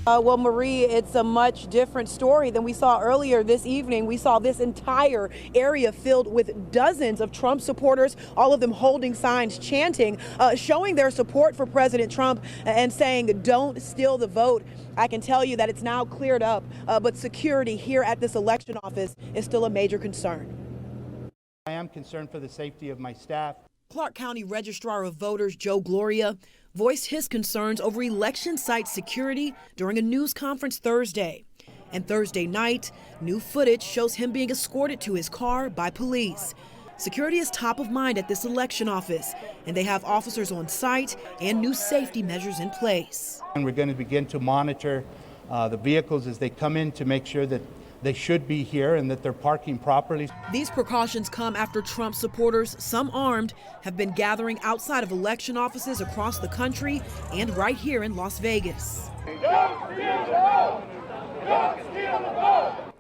Well, Marie, it's a much different story than we saw earlier this evening. We saw this entire area filled with dozens of Trump supporters, all of them holding signs, chanting, showing their support for President Trump and saying, "Don't steal the vote." I can tell you that it's now cleared up, but security here at this election office is still a major concern. I am concerned for the safety of my staff. Clark County Registrar of Voters Joe Gloria voiced his concerns over election site security during a news conference Thursday. And Thursday night, new footage shows him being escorted to his car by police. Security is top of mind at this election office, and they have officers on site and new safety measures in place. And we're going to begin to monitor the vehicles as they come in to make sure that they should be here and that they're parking properly. These precautions come after Trump supporters, some armed, have been gathering outside of election offices across the country and right here in Las Vegas.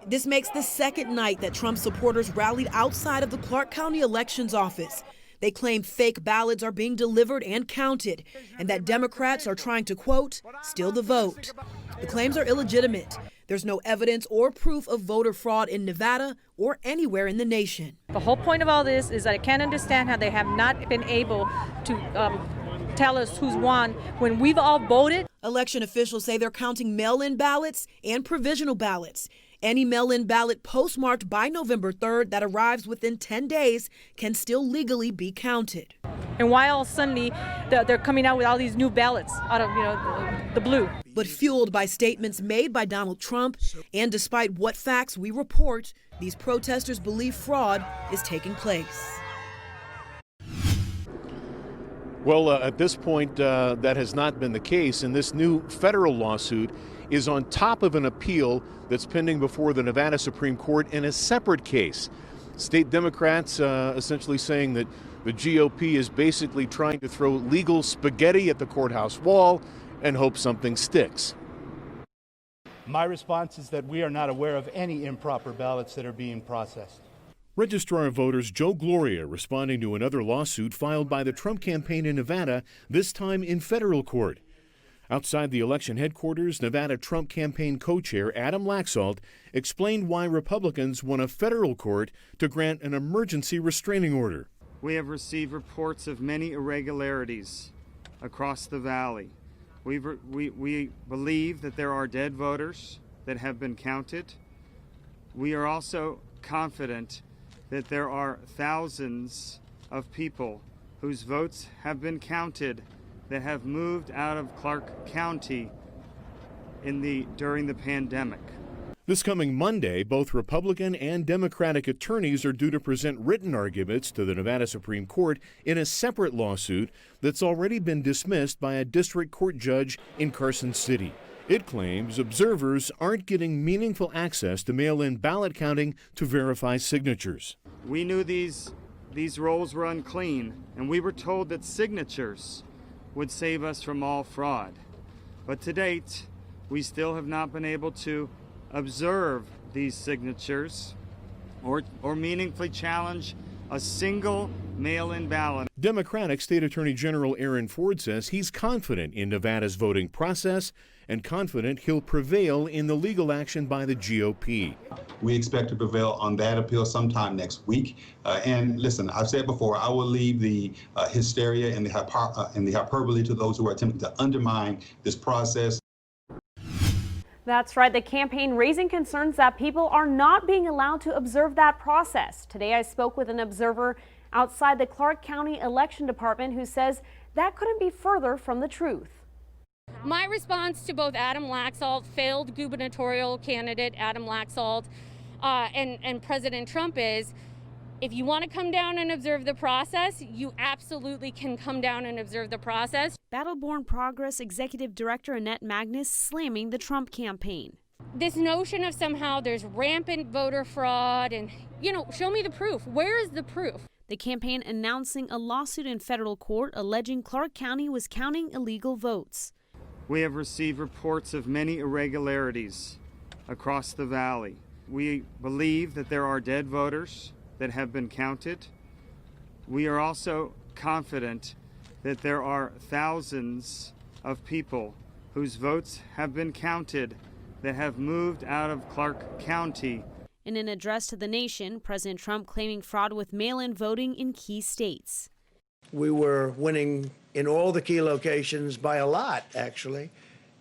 This makes the second night that Trump supporters rallied outside of the Clark County Elections Office. They claim fake ballots are being delivered and counted, and that Democrats are trying to, quote, steal the vote. The claims are illegitimate. There's no evidence or proof of voter fraud in Nevada or anywhere in the nation. The whole point of all this is that I can't understand how they have not been able to tell us who's won when we've all voted. Election officials say they're counting mail-in ballots and provisional ballots. Any mail-in ballot postmarked by November 3rd that arrives within 10 days can still legally be counted. And why all suddenly they're coming out with all these new ballots out of the blue? But fueled by statements made by Donald Trump, and despite what facts we report, these protesters believe fraud is taking place. Well, at this point, that has not been the case, and this new federal lawsuit is on top of an appeal that's pending before the Nevada Supreme Court in a separate case. State Democrats essentially saying that the GOP is basically trying to throw legal spaghetti at the courthouse wall and hope something sticks. My response is that we are not aware of any improper ballots that are being processed. Registrar of Voters Joe Gloria responding to another lawsuit filed by the Trump campaign in Nevada, this time in federal court. Outside the election headquarters, Nevada Trump campaign co-chair Adam Laxalt explained why Republicans want a federal court to grant an emergency restraining order. We have received reports of many irregularities across the valley. We believe that there are dead voters that have been counted. We are also confident that there are thousands of people whose votes have been counted that have moved out of Clark County during the pandemic. This coming Monday, both Republican and Democratic attorneys are due to present written arguments to the Nevada Supreme Court in a separate lawsuit that's already been dismissed by a district court judge in Carson City. It claims observers aren't getting meaningful access to mail-in ballot counting to verify signatures. We knew these rolls were unclean, and we were told that signatures would save us from all fraud. But to date, we still have not been able to observe these signatures or meaningfully challenge a single mail-in ballot. Democratic State Attorney General Aaron Ford says he's confident in Nevada's voting process and confident he'll prevail in the legal action by the GOP. We expect to prevail on that appeal sometime next week. And listen, I've said before, I will leave the hysteria and the hyperbole to those who are attempting to undermine this process. That's right. The campaign raising concerns that people are not being allowed to observe that process. Today I spoke with an observer outside the Clark County Election Department who says that couldn't be further from the truth. My response to both Adam Laxalt, failed gubernatorial candidate Adam Laxalt, and President Trump is, if you want to come down and observe the process, you absolutely can come down and observe the process. Battleborn Progress Executive Director Annette Magnus slamming the Trump campaign. This notion of somehow there's rampant voter fraud and, show me the proof. Where is the proof? The campaign announcing a lawsuit in federal court alleging Clark County was counting illegal votes. We have received reports of many irregularities across the valley. We believe that there are dead voters that have been counted. We are also confident that there are thousands of people whose votes have been counted that have moved out of Clark County. In an address to the nation, President Trump claiming fraud with mail-in voting in key states. We were winning in all the key locations by a lot, actually,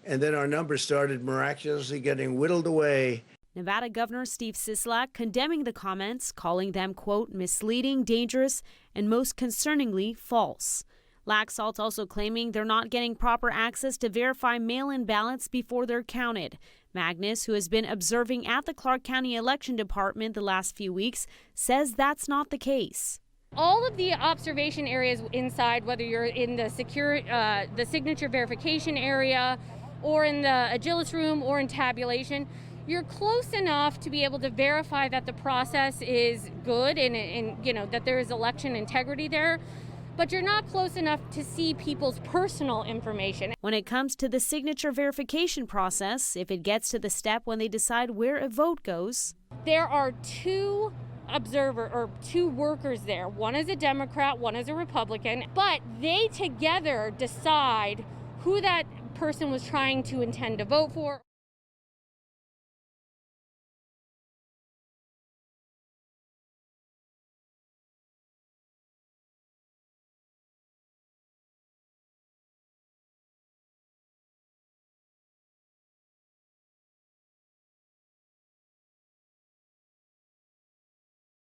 and then our numbers started miraculously getting whittled away. Nevada Governor Steve Sisolak condemning the comments, calling them, quote, misleading, dangerous, and most concerningly, false. Laxalt also claiming they're not getting proper access to verify mail-in ballots before they're counted. Magnus, who has been observing at the Clark County Election Department the last few weeks, says that's not the case. All of the observation areas inside, whether you're in the the signature verification area or in the Agilis room or in tabulation, you're close enough to be able to verify that the process is good and you know that there is election integrity there. But you're not close enough to see people's personal information. When it comes to the signature verification process, if it gets to the step when they decide where a vote goes, there are two workers there. One is a Democrat, one is a Republican, but they together decide who that person was trying to intend to vote for.